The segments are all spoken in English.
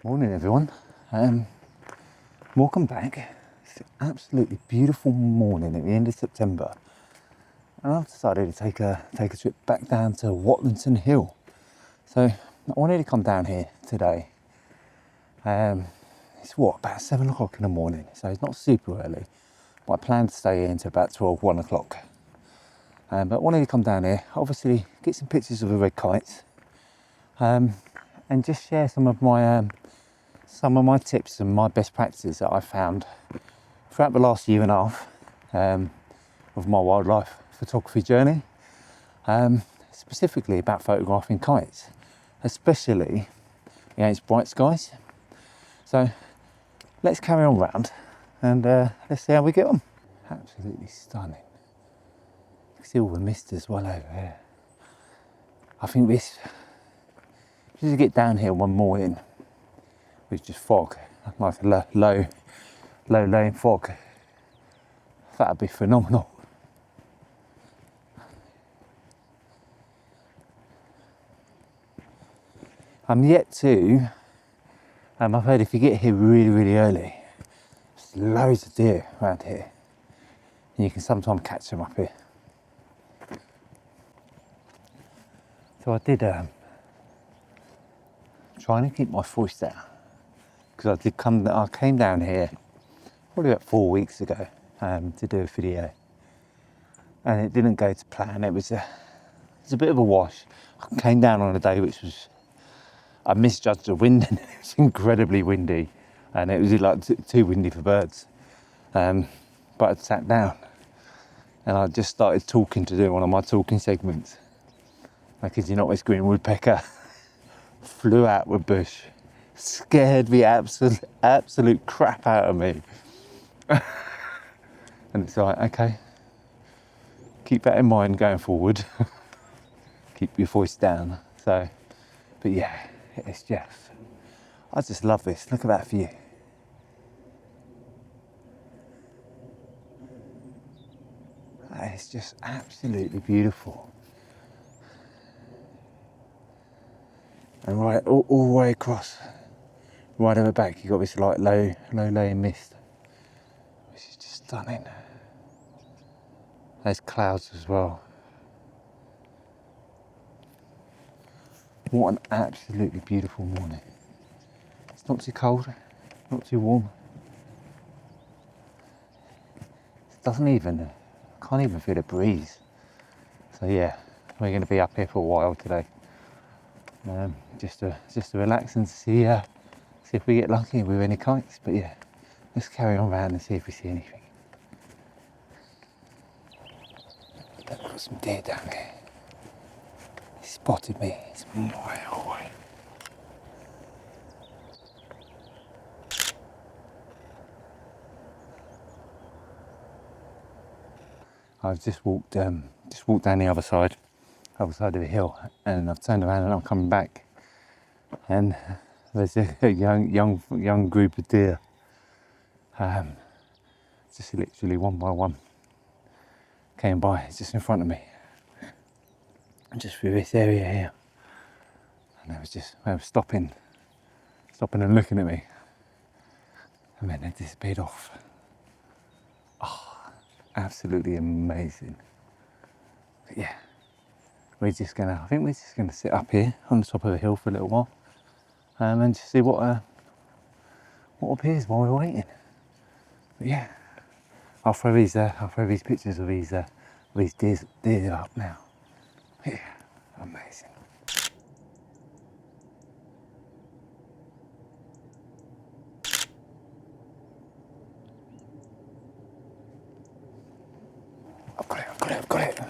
Morning everyone, welcome back. It's an absolutely beautiful morning at the end of September, and I've decided to take a trip back down to Watlington Hill. So I wanted to come down here today. It's about 7 o'clock in the morning, so it's not super early, but I plan to stay here until about 1 o'clock. But I wanted to come down here, obviously get some pictures of the red kites, and just share some of my tips and my best practices that I've found throughout the last year and a half of my wildlife photography journey, specifically about photographing kites, especially against bright skies. So let's carry on round and let's see how we get on. Absolutely stunning. You can see all the mist as well over here. I think this, just to get down here one morning with just fog, like a low laying fog, that'd be phenomenal. I'm yet to, I've heard if you get here really early, there's loads of deer around here, and you can sometimes catch them up here. So I did trying to keep my voice down, because I came down here probably about 4 weeks ago to do a video, and it didn't go to plan. It was a bit of a wash. I came down on a day which was, I misjudged the wind, and it was incredibly windy, and it was like too windy for birds. But I'd sat down and I just started talking to do one of my talking segments. Because you know, this green woodpecker flew out the bush, scared the absolute crap out of me. And it's like, okay, keep that in mind going forward. Keep your voice down. So, but yeah, it's just, I just love this. Look at that view. It's just absolutely beautiful. And right all the way across, right over back, you've got this like low laying mist, which is just stunning. There's clouds as well. What an absolutely beautiful morning. It's not too cold, not too warm. It can't even feel a breeze. So yeah, we're going to be up here for a while today. Just to relax and see if we get lucky with any kites. But yeah, let's carry on around and see if we see anything. We've got some deer down here. He spotted me. He's a mile away. I've just walked down the other side of the hill, and I've turned around and I'm coming back, and there's a young group of deer, just literally one by one came by just in front of me, just through this area here, and they were stopping and looking at me, and then they disappeared off. Oh, absolutely amazing. But yeah, I think we're just gonna sit up here on the top of the hill for a little while, and just see what appears while we're waiting. But yeah, I'll throw these pictures of these deer up now. Yeah, amazing. I've got it.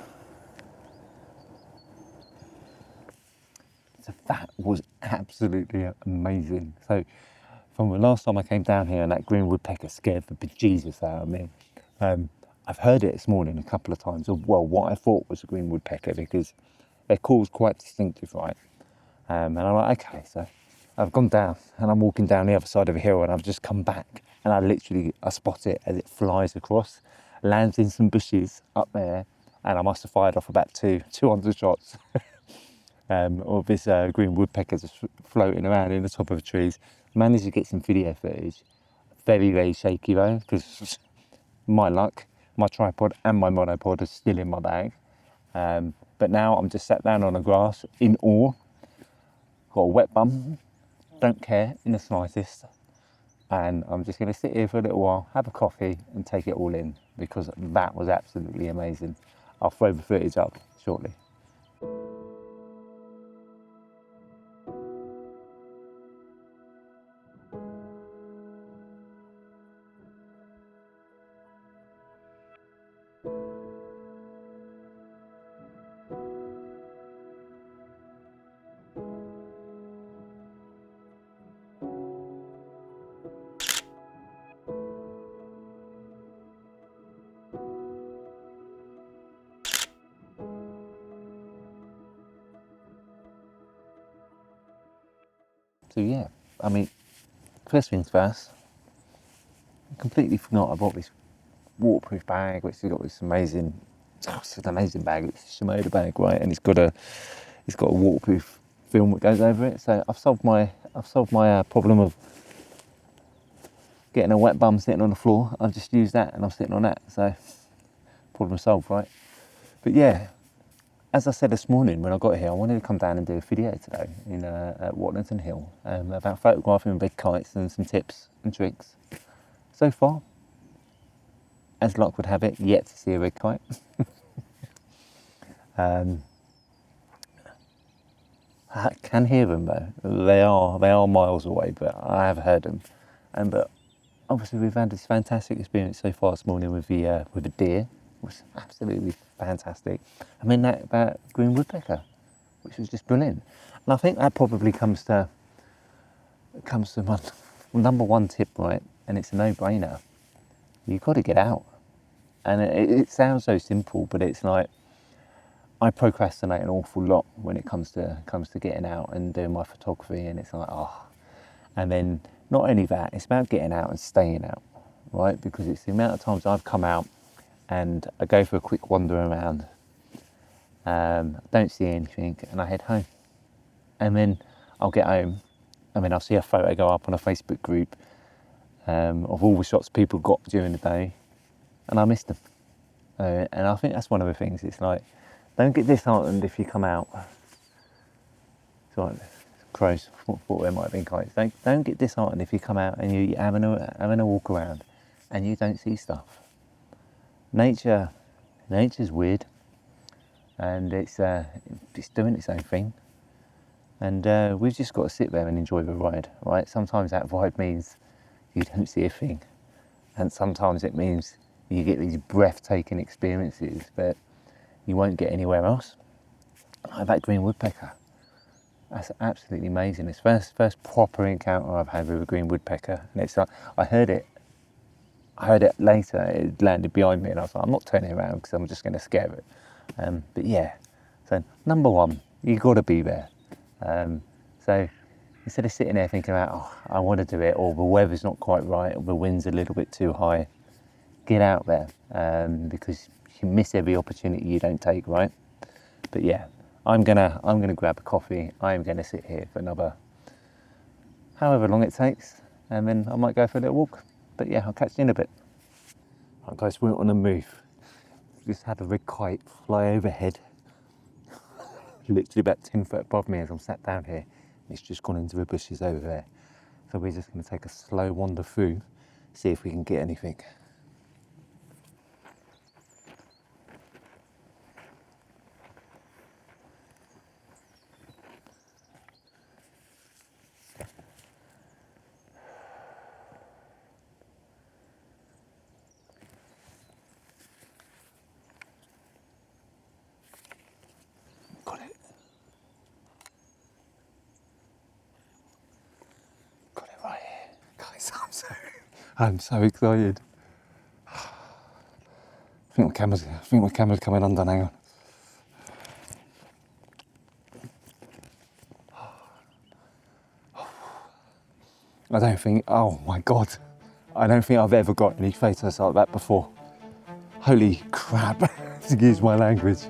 So that was absolutely amazing. So from the last time I came down here and that green woodpecker scared the bejesus out of me, I've heard it this morning a couple of times of, well, what I thought was a green woodpecker, because their call's quite distinctive, right? And I'm like, okay, so I've gone down and I'm walking down the other side of the hill, and I've just come back and I spot it as it flies across, lands in some bushes up there, and I must have fired off about 200 shots of this green woodpecker just floating around in the top of the trees. Managed to get some video footage. Very, very shaky though, because my luck, my tripod and my monopod are still in my bag. But now I'm just sat down on the grass in awe. Got a wet bum, don't care in the slightest. And I'm just going to sit here for a little while, have a coffee and take it all in, because that was absolutely amazing. I'll throw the footage up shortly. So yeah, I mean, first things first, I completely forgot I bought this waterproof bag, which has got this amazing, it's an amazing bag. It's a Shimoda bag, right? And it's got a waterproof film that goes over it. So I've solved my problem of getting a wet bum sitting on the floor. I've just used that and I'm sitting on that. So problem solved, right? But yeah, as I said this morning when I got here, I wanted to come down and do a video today at Watlington Hill about photographing big kites and some tips and tricks. So far, as luck would have it, yet to see a red kite. I can hear them though. They are miles away, but I have heard them. But obviously we've had this fantastic experience so far this morning with the deer. It was absolutely fantastic. I mean that about green woodpecker, which was just brilliant. And I think that probably comes to my number one tip, right? And it's a no-brainer. You've got to get out. And it sounds so simple, but it's like I procrastinate an awful lot when it comes to getting out and doing my photography, and it's like and then not only that, it's about getting out and staying out, right? Because it's the amount of times I've come out and I go for a quick wander around, don't see anything, and I head home. And then I'll get home, and then I'll see a photo go up on a Facebook group of all the shots people got during the day, and I missed them. And I think that's one of the things. It's like, don't get disheartened if you come out. Sorry, crows. Thought there might have been kites. Don't get disheartened if you come out and you're having a walk around and you don't see stuff. Nature's weird, and it's doing its own thing. And we've just got to sit there and enjoy the ride, right? Sometimes that ride means you don't see a thing, and sometimes it means you get these breathtaking experiences that you won't get anywhere else. Like that green woodpecker, that's absolutely amazing. It's first proper encounter I've had with a green woodpecker, and it's like I heard it later. It landed behind me, and I was like, I'm not turning around because I'm just going to scare it. But yeah, so number one, you got to be there. So instead of sitting there thinking about, I want to do it, or the weather's not quite right, or the wind's a little bit too high, get out there, because you miss every opportunity you don't take, right? But yeah, I'm gonna grab a coffee. I'm gonna sit here for another however long it takes, and then I might go for a little walk. But yeah, I'll catch you in a bit. Right guys, we're on the move. Just had a red kite fly overhead, literally about 10 foot above me as I'm sat down here. It's just gone into the bushes over there. So we're just gonna take a slow wander through, see if we can get anything. Got it. Got it right here. Guys, I'm so excited. I think my camera's coming undone, hang on. Oh my God, I don't think I've ever got any photos like that before. Holy crap, excuse my language.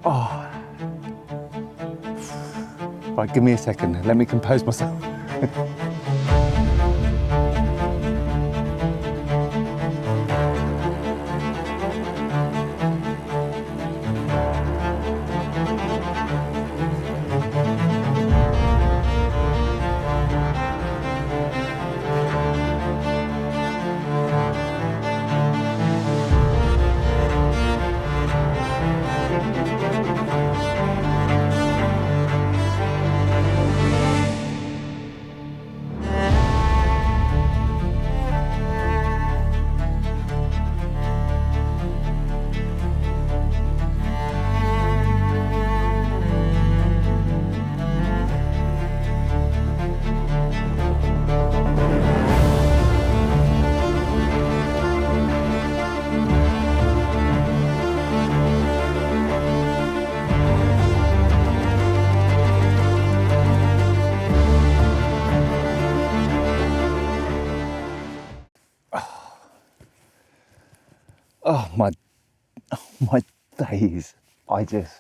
Oh. Right, give me a second, let me compose myself. Oh my days. I just,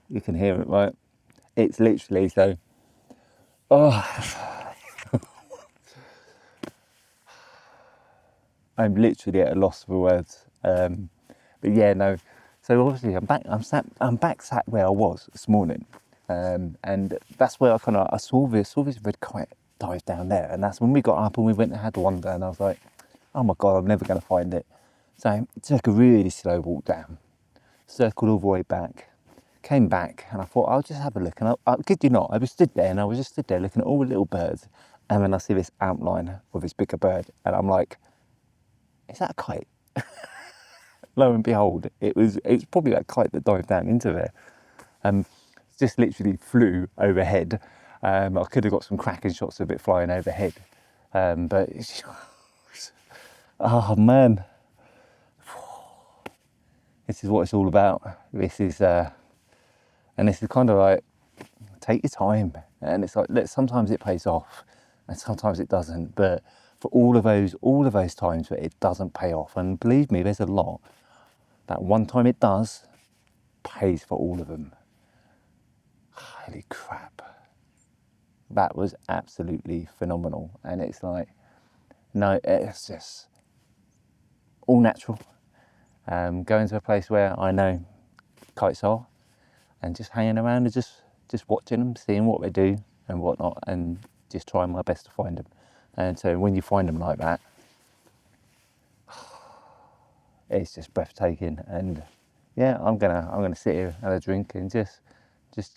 you can hear it, right? It's literally so, oh, I'm literally at a loss for words. But yeah, no. So obviously I'm back sat where I was this morning. And that's where I saw this red kite dive down there. And that's when we got up and we went and had a wander, and I was like, oh my God, I'm never going to find it. So I took a really slow walk down, circled all the way back, came back, and I thought I'll just have a look. And I kid you not, I was stood there and I was just stood there looking at all the little birds, and then I see this outline of this bigger bird, and I'm like, is that a kite? Lo and behold, it's probably that kite that dived down into there. Just literally flew overhead. I could have got some cracking shots of it flying overhead, but oh man, this is what it's all about. This is and this is kind of like, take your time, and it's like, sometimes it pays off and sometimes it doesn't, but for all of those times where it doesn't pay off, and believe me, there's a lot, that one time it does, pays for all of them. Holy crap, that was absolutely phenomenal. And it's like, no, it's just all natural. Going to a place where I know kites are, and just hanging around and just watching them, seeing what they do and whatnot, and just trying my best to find them. And so when you find them like that, it's just breathtaking. And yeah, I'm gonna sit here, have a drink, and just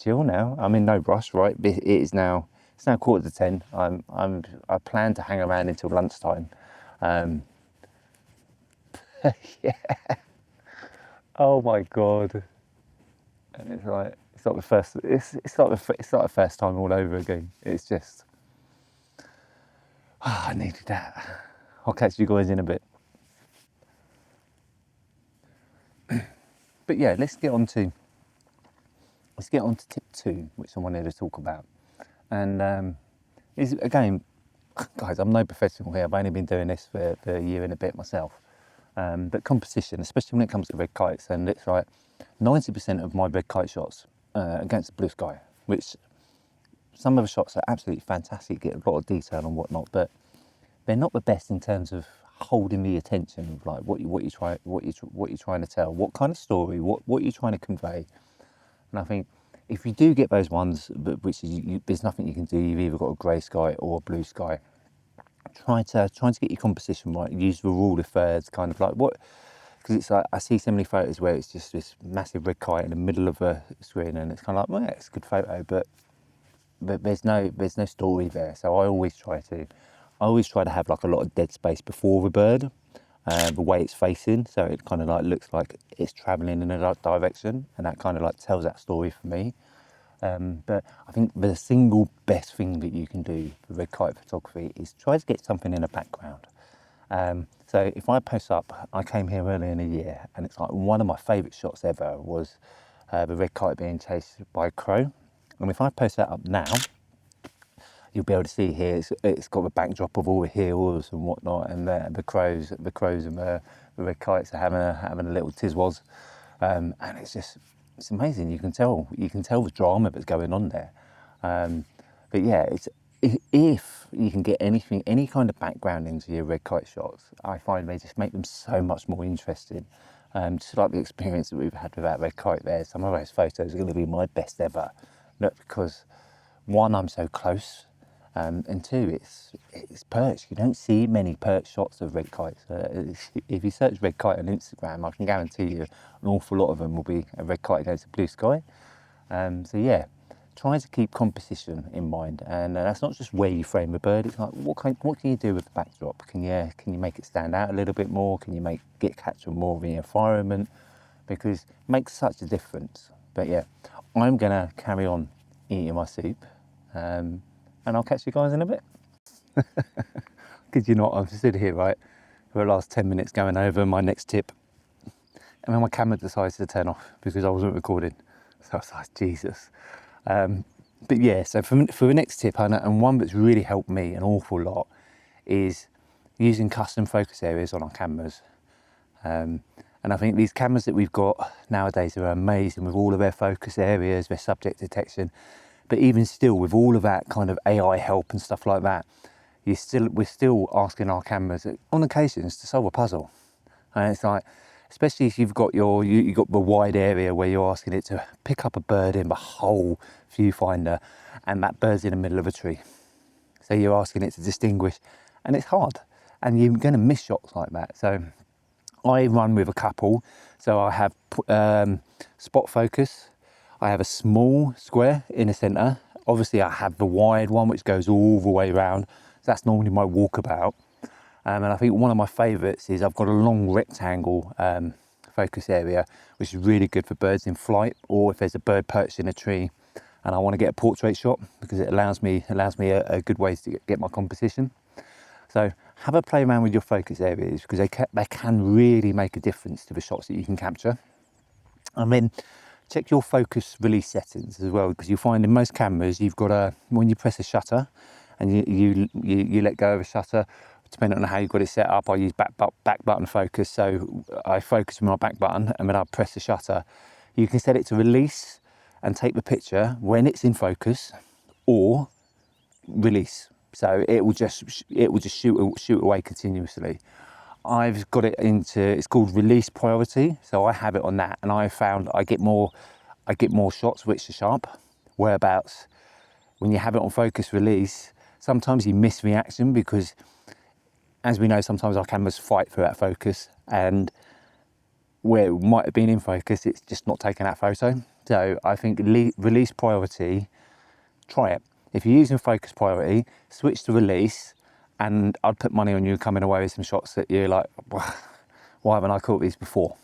chill now. I'm in no rush, right? It's now 10:15. I plan to hang around until lunchtime. Yeah. Oh my God. And it's like the first. It's like the first time all over again. It's just, I needed that. I'll catch you guys in a bit. But yeah, let's get on to tip 2, which I wanted to talk about. And is, again, guys, I'm no professional here. I've only been doing this for a year and a bit myself. But competition, especially when it comes to red kites, and it's like 90% of my red kite shots against the blue sky, which some of the shots are absolutely fantastic, get a lot of detail and whatnot, but they're not the best in terms of holding the attention of like what you're trying to tell, what kind of story, what you're trying to convey. And I think if you do get those ones, which is there's nothing you can do, you've either got a grey sky or a blue sky, try to get your composition right. Use the rule of thirds, kind of like what, because it's like I see so many photos where it's just this massive red kite in the middle of a screen, and it's kind of like, well, yeah, it's a good photo, but there's no story there. So I always try to have like a lot of dead space before the bird, the way it's facing, so it kind of like looks like it's traveling in a direction, and that kind of like tells that story for me. But I think the single best thing that you can do for red kite photography is try to get something in the background. So if I post up, I came here early in the year, and it's like one of my favourite shots ever was the red kite being chased by a crow. And if I post that up now, you'll be able to see here it's got the backdrop of all the hills and whatnot, and the crows and the red kites are having a little tizwaz, and it's just it's amazing. You can tell the drama that's going on there. But yeah, if you can get any kind of background into your red kite shots, I find they just make them so much more interesting. Just like the experience that we've had with that red kite there, some of those photos are going to be my best ever. Not because, one, I'm so close, and two, it's perch. You don't see many perch shots of red kites. If you search red kite on Instagram, I can guarantee you an awful lot of them will be a red kite against a blue sky. So yeah, try to keep composition in mind, and that's not just where you frame a bird. It's like what can you do with the backdrop? Can you make it stand out a little bit more? Can you capture more of the environment? Because it makes such a difference. But yeah, I'm gonna carry on eating my soup, and I'll catch you guys in a bit. Kid you not, I've stood here right for the last 10 minutes going over my next tip, and then my camera decides to turn off because I wasn't recording. So I was like, Jesus. But yeah, so for the next tip, and one that's really helped me an awful lot, is using custom focus areas on our cameras. And I think these cameras that we've got nowadays are amazing with all of their focus areas, their subject detection. But even still, with all of that kind of AI help and stuff like that, we're still asking our cameras on occasions to solve a puzzle. And it's like, especially if you've got you've got the wide area where you're asking it to pick up a bird in the whole viewfinder, and that bird's in the middle of a tree. So you're asking it to distinguish, and it's hard, and you're going to miss shots like that. So I run with a couple. So I have spot focus. I have a small square in the centre. Obviously, I have the wide one which goes all the way around. So that's normally my walkabout. And I think one of my favourites is I've got a long rectangle focus area, which is really good for birds in flight, or if there's a bird perched in a tree and I want to get a portrait shot, because it allows me a good way to get my composition. So have a play around with your focus areas, because they can really make a difference to the shots that you can capture. And then check your focus release settings as well, because you'll find in most cameras you've got when you press a shutter and you let go of a shutter, depending on how you've got it set up, I use back button focus. So I focus with my back button, and then I press the shutter. You can set it to release and take the picture when it's in focus, or release. So it will just shoot away continuously. I've got it it's called release priority. So I have it on that, and I found I get more shots which are sharp. Whereabouts when you have it on focus release, sometimes you miss the action, because as we know, sometimes our cameras fight for that focus, and where it might have been in focus, it's just not taking that photo. So I think release priority, try it. If you're using focus priority, switch to release, and I'd put money on you coming away with some shots that you're like, why haven't I caught these before?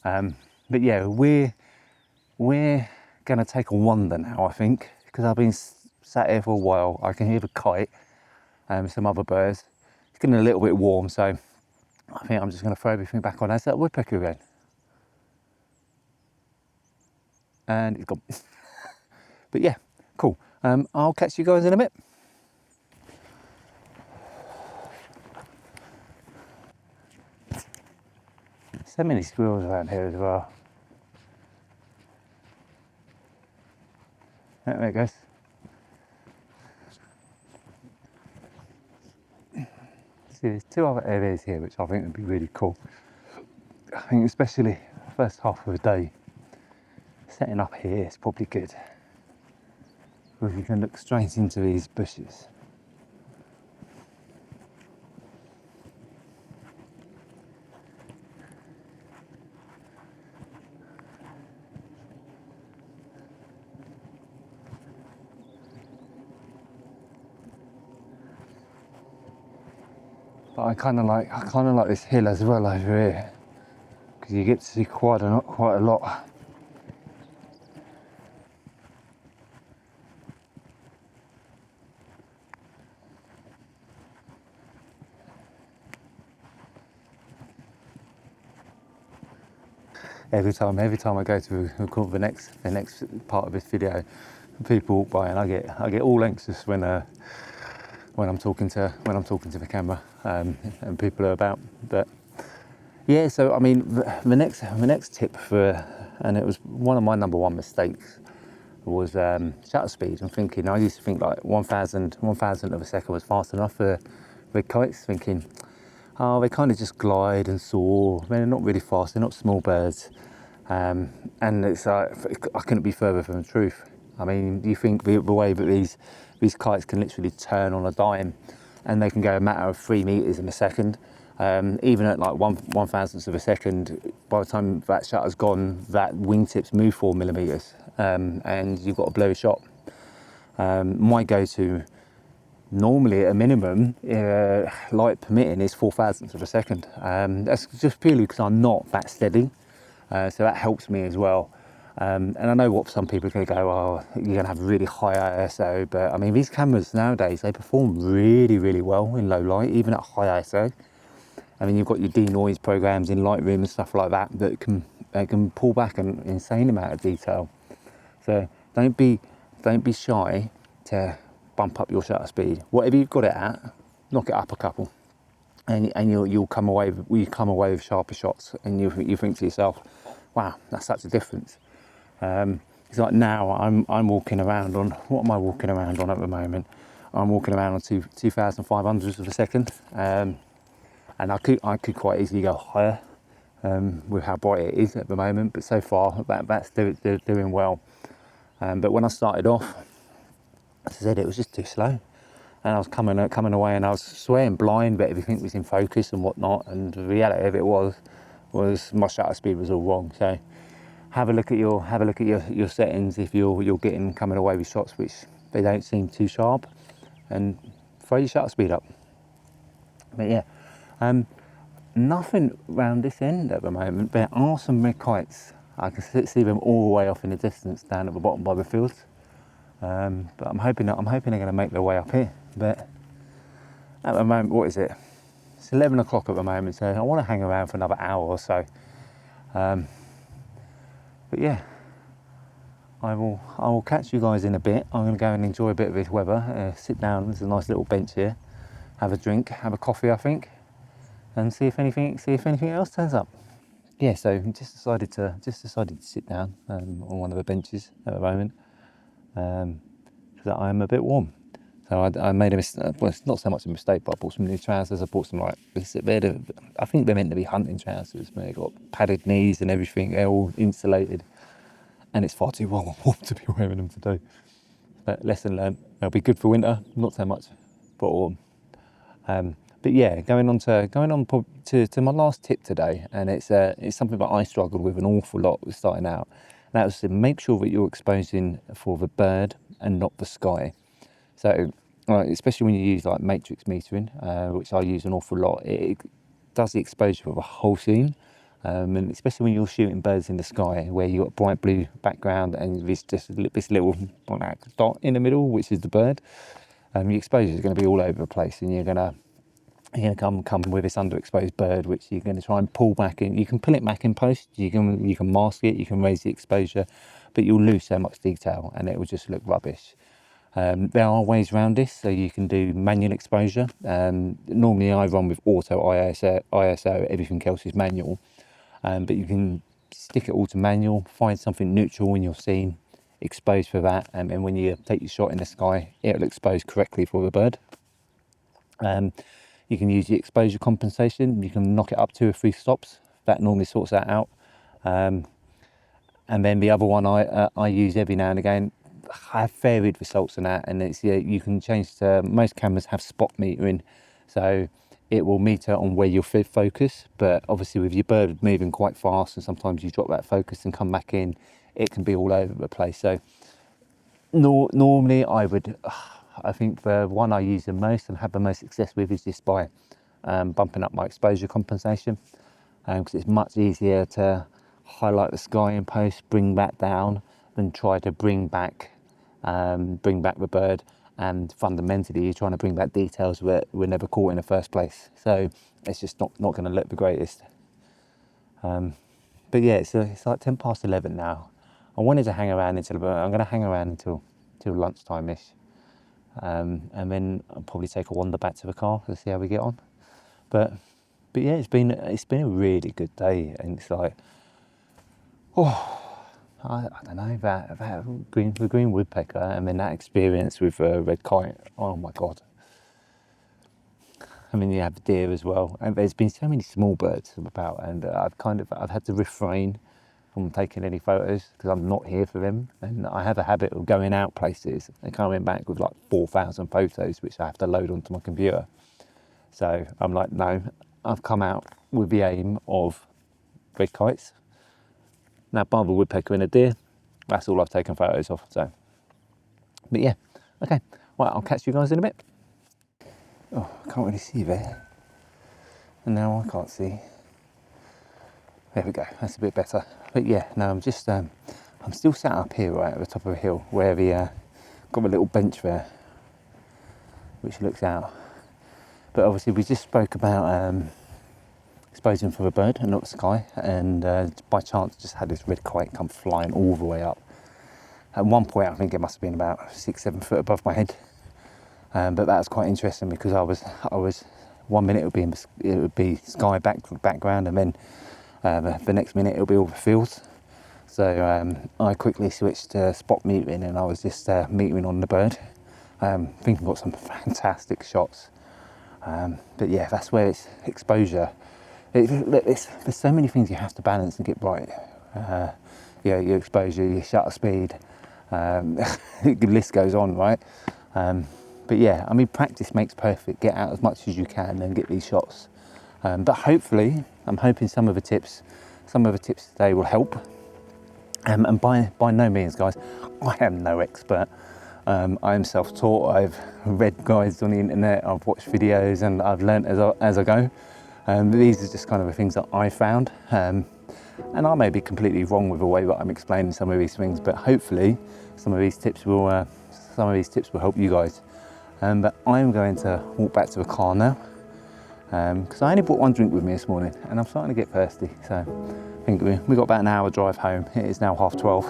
But yeah, we're gonna take a wander now, I think, because I've been sat here for a while. I can hear the kite and some other birds. It's getting a little bit warm, so I think I'm just going to throw everything back on as that woodpecker again. And it's gone. But yeah, cool. I'll catch you guys in a bit. So many squirrels around here as well. There it goes. See, there's two other areas here which I think would be really cool. I think especially the first half of the day, setting up here is probably good, because you can look straight into these bushes. But I kind of like this hill as well over here, because you get to see quite a lot. Every time I go to record the next part of this video, people walk by, and I get all anxious when I'm talking to the camera, and people are about. But yeah, so I mean, the next tip for and it was one of my number one mistakes was shutter speed. I'm thinking, I used to think like 1,000 of a second was fast enough for kites, thinking, oh, they kind of just glide and soar. They're not really fast, they're not small birds. And it's like, I couldn't be further from the truth. I mean, you think the way that these kites can literally turn on a dime, and they can go a matter of 3 meters in a second. Even at like 1/1000th of a second, by the time that shutter's gone, that wingtips move 4 millimeters, and you've got a blurry shot. My go-to, normally at a minimum, light permitting, is 4/1000th of a second. That's just purely because I'm not that steady, so that helps me as well. And I know what some people are going to go, oh, you're going to have really high ISO, but I mean, these cameras nowadays, they perform really, really well in low light, even at high ISO. I mean, you've got your denoise programs in Lightroom and stuff like that can pull back an insane amount of detail. So don't be shy to bump up your shutter speed. Whatever you've got it at, knock it up a couple, and you'll come away with sharper shots, and you think to yourself, wow, that's such a difference. It's like now I'm walking around on, what am I walking around on at the moment? I'm walking around on 2,500 of a second, and I could quite easily go higher with how bright it is at the moment, but so far that's doing well. But when I started off, as I said, it was just too slow, and I was coming away, and I was swearing blind that everything was in focus and whatnot, and the reality of it was my shutter speed was all wrong. So have a look at your settings if you're coming away with shots which they don't seem too sharp, and throw your shutter speed up. But yeah, nothing around this end at the moment. There are some red kites. I can see them all the way off in the distance down at the bottom by the fields. But I'm hoping they're going to make their way up here. But at the moment, what is it? It's 11 o'clock at the moment, so I want to hang around for another hour or so. But yeah, I will catch you guys in a bit. I'm going to go and enjoy a bit of this weather. Sit down. There's a nice little bench here. Have a drink, have a coffee, I think, and see if anything else turns up. Yeah, so just decided to sit down on one of the benches at the moment, because I'm a bit warm. So I made a mistake. Well, it's not so much a mistake, but I bought some new trousers. I bought some I think they're meant to be hunting trousers, but they've got padded knees and everything. They're all insulated, and it's far too warm to be wearing them today. But lesson learned. They'll be good for winter, not so much for autumn. But yeah, going on to my last tip today, and it's something that I struggled with an awful lot with starting out. And that was to make sure that you're exposing for the bird and not the sky. So, especially when you use like matrix metering, which I use an awful lot, it does the exposure for the whole scene. And especially when you're shooting birds in the sky, where you've got bright blue background and this little dot in the middle, which is the bird. Your exposure is going to be all over the place, and you're going to come with this underexposed bird, which you're going to try and pull back in. You can pull it back in post, you can mask it, you can raise the exposure, but you'll lose so much detail, and it will just look rubbish. There are ways around this, so you can do manual exposure. Normally I run with auto ISO, everything else is manual, but you can stick it all to manual, find something neutral in your scene, expose for that, and when you take your shot in the sky, it'll expose correctly for the bird. You can use the exposure compensation. You can knock it up 2 or 3 stops. That normally sorts that out. And then the other one I use every now and again. I have varied results on that, and it's you can change to, most cameras have spot metering, so it will meter on where you're focus. But obviously with your bird moving quite fast, and sometimes you drop that focus and come back in, it can be all over the place. So normally I think the one I use the most and have the most success with is just by bumping up my exposure compensation, because it's much easier to highlight the sky in post, bring that down, than try to bring back the bird. And fundamentally, you're trying to bring back details that were never caught in the first place. So it's just not going to look the greatest. But yeah, it's like 10 past 11 now. I wanted to hang around I'm going to hang around until lunchtime-ish. And then I'll probably take a wander back to the car to see how we get on. But yeah, it's been a really good day, and it's like, I don't know, that the green woodpecker, and then that experience with red kite. Oh my God. I mean, you have deer as well, and there's been so many small birds about, and I've had to refrain from taking any photos because I'm not here for them, and I have a habit of going out places and coming back with like 4,000 photos which I have to load onto my computer. So I'm like, no, I've come out with the aim of red kites. Now, bar the woodpecker and a deer, that's all I've taken photos of. So, but yeah, okay, well, I'll catch you guys in a bit. Oh, I can't really see there, and now I can't see. There we go, that's a bit better. But yeah, no, I'm still sat up here right at the top of a hill where got a little bench there which looks out. But obviously we just spoke about exposing for a bird and not the sky, and by chance just had this red kite come flying all the way up. At one point I think it must have been about 6-7 foot above my head, but that was quite interesting because I was 1 minute it would be sky background, and then the next minute it'll be all the fields. So I quickly switched to spot metering, and I was just metering on the bird. Think I've got some fantastic shots. But yeah, that's where it's exposure. There's so many things you have to balance and get right. Your exposure, your shutter speed, the list goes on, right? But yeah, I mean, practice makes perfect. Get out as much as you can and get these shots. But hopefully, I'm hoping some of the tips today will help. And by no means, guys, I am no expert. I am self-taught. I've read guides on the internet, I've watched videos, and I've learnt as I go. These are just kind of the things that I found. And I may be completely wrong with the way that I'm explaining some of these things, but hopefully some of these tips will help you guys. But I'm going to walk back to the car now, because I only brought one drink with me this morning, and I'm starting to get thirsty. So I think we got about an hour drive home. It is now 12:30,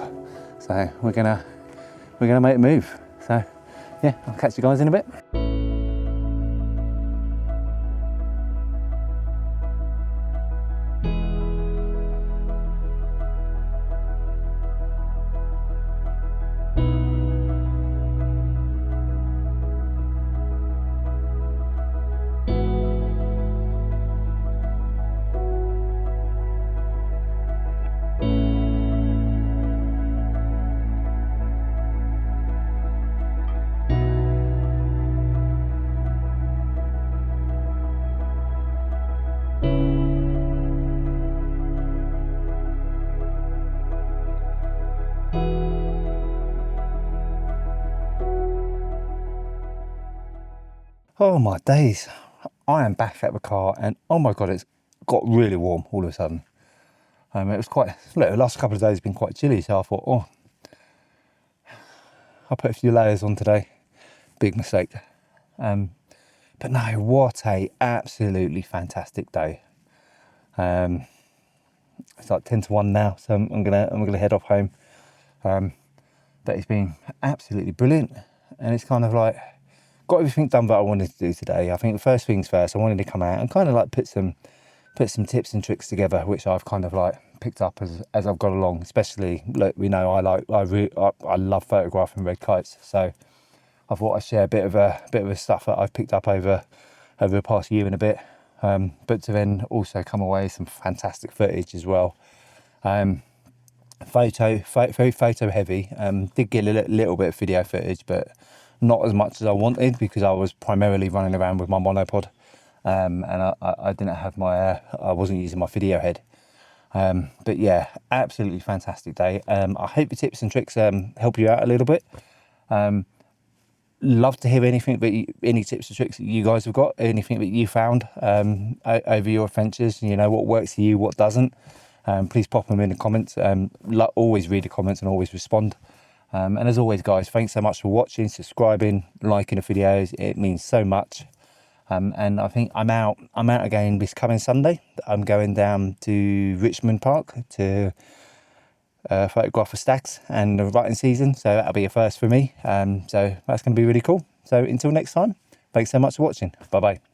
so we're gonna make a move. So yeah, I'll catch you guys in a bit. Oh my days, I am back at the car, and oh my God, it's got really warm all of a sudden. It was the last couple of days have been quite chilly, so I thought, oh, I'll put a few layers on today. Big mistake. But no, what a absolutely fantastic day. It's like 10 to 1 now, so I'm gonna head off home. But it's been absolutely brilliant, and it's kind of like got everything done that I wanted to do today. I think the first things first, I wanted to come out and kind of like put some tips and tricks together, which I've kind of like picked up as I've got along. Especially, look, we know I love photographing red kites, so I thought I'd share a bit of the stuff that I've picked up over the past year and a bit, but to then also come away with some fantastic footage as well. Very photo heavy. Did get a little bit of video footage, but not as much as I wanted because I was primarily running around with my monopod, and I didn't have I wasn't using my video head. But yeah, absolutely fantastic day. I hope the tips and tricks help you out a little bit. Love to hear any tips and tricks that you guys have got, anything that you found over your adventures. You know, what works for you, what doesn't. Please pop them in the comments. Always read the comments and always respond. And as always, guys, thanks so much for watching, subscribing, liking the videos. It means so much. And I think I'm out again this coming Sunday. I'm going down to Richmond Park to photograph for stags and the rutting season. So that'll be a first for me. So that's going to be really cool. So until next time, thanks so much for watching. Bye-bye.